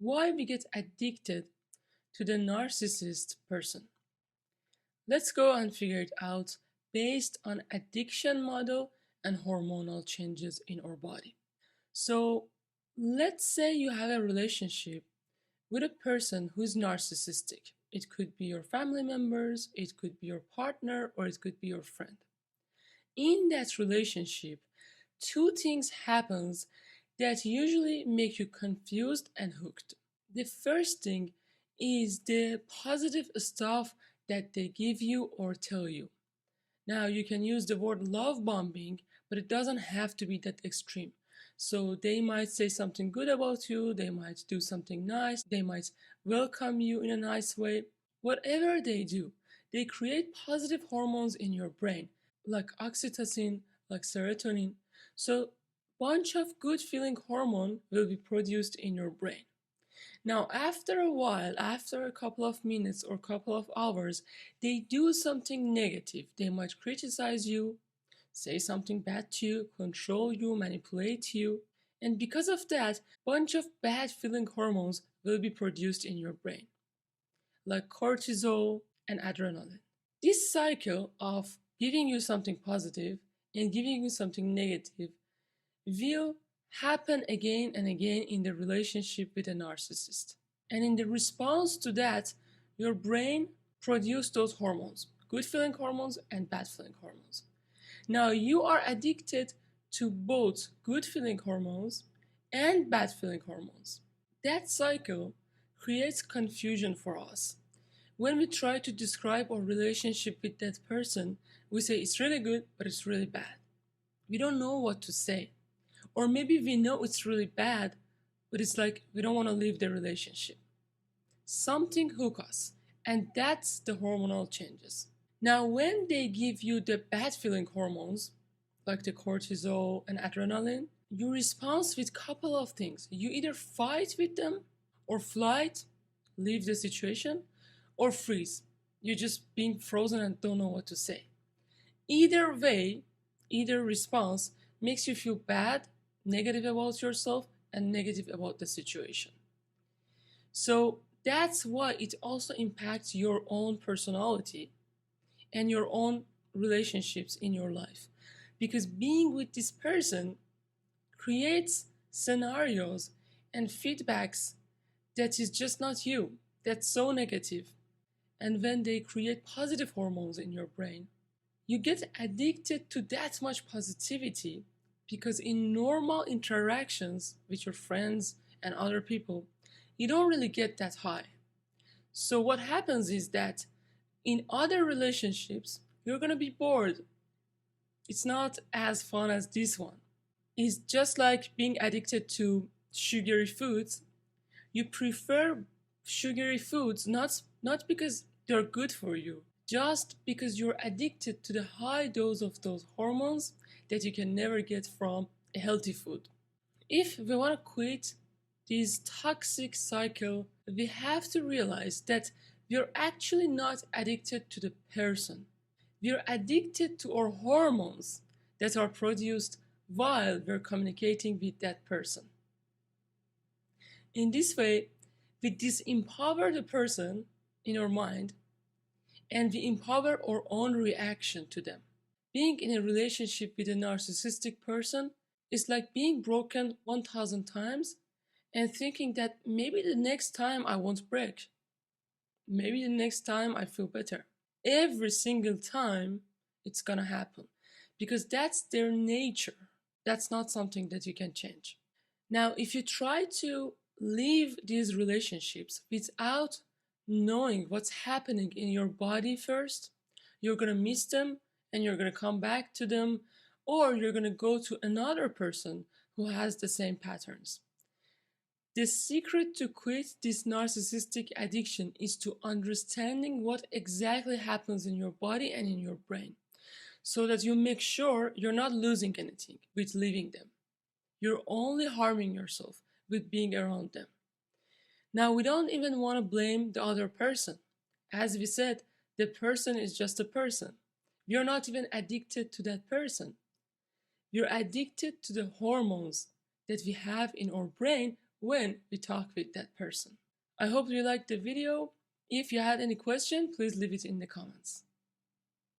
Why we get addicted to the narcissist person? Let's go and figure it out based on addiction model and hormonal changes in our body. So let's say you have a relationship with a person who's narcissistic. It could be your family members, it could be your partner, or it could be your friend. In that relationship, two things happens that usually make you confused and hooked. The first thing is the positive stuff that they give you or tell you. Now, you can use the word love bombing, but it doesn't have to be that extreme. So they might say something good about you, they might do something nice, they might welcome you in a nice way. Whatever they do, they create positive hormones in your brain, like oxytocin, like serotonin. So bunch of good feeling hormone will be produced in your brain. Now, after a while, after a couple of minutes or couple of hours, they do something negative. They might criticize you, say something bad to you, control you, manipulate you. And because of that, bunch of bad feeling hormones will be produced in your brain, like cortisol and adrenaline. This cycle of giving you something positive and giving you something negative will happen again and again in the relationship with a narcissist. And in the response to that, your brain produces those hormones, good feeling hormones and bad feeling hormones. Now you are addicted to both good feeling hormones and bad feeling hormones. That cycle creates confusion for us. When we try to describe our relationship with that person, we say it's really good, but it's really bad. We don't know what to say. Or maybe we know it's really bad, but it's like we don't want to leave the relationship. Something hook us, and that's the hormonal changes. Now, when they give you the bad feeling hormones, like the cortisol and adrenaline, you respond with couple of things. You either fight with them, or flight, leave the situation, or freeze. You're just being frozen and don't know what to say. Either way, either response makes you feel bad, negative about yourself, and negative about the situation. So that's why it also impacts your own personality and your own relationships in your life. Because being with this person creates scenarios and feedbacks that is just not you, that's so negative. And when they create positive hormones in your brain, you get addicted to that much positivity because in normal interactions with your friends and other people, you don't really get that high. So what happens is that in other relationships, you're gonna be bored. It's not as fun as this one. It's just like being addicted to sugary foods. You prefer sugary foods not because they're good for you, just because you're addicted to the high dose of those hormones that you can never get from a healthy food. If we want to quit this toxic cycle, we have to realize that we're actually not addicted to the person. We're addicted to our hormones that are produced while we're communicating with that person. In this way, we disempower the person in our mind and we empower our own reaction to them. Being in a relationship with a narcissistic person is like being broken 1,000 times and thinking that maybe the next time I won't break. Maybe the next time I feel better. Every single time it's gonna happen because that's their nature. That's not something that you can change. Now, if you try to leave these relationships without knowing what's happening in your body first, you're gonna miss them and you're gonna come back to them, or you're gonna go to another person who has the same patterns. The secret to quit this narcissistic addiction is to understanding what exactly happens in your body and in your brain, so that you make sure you're not losing anything with leaving them. You're only harming yourself with being around them. Now, we don't even want to blame the other person. As we said, the person is just a person. You're not even addicted to that person. You're addicted to the hormones that we have in our brain when we talk with that person. I hope you liked the video. If you had any question, please leave it in the comments.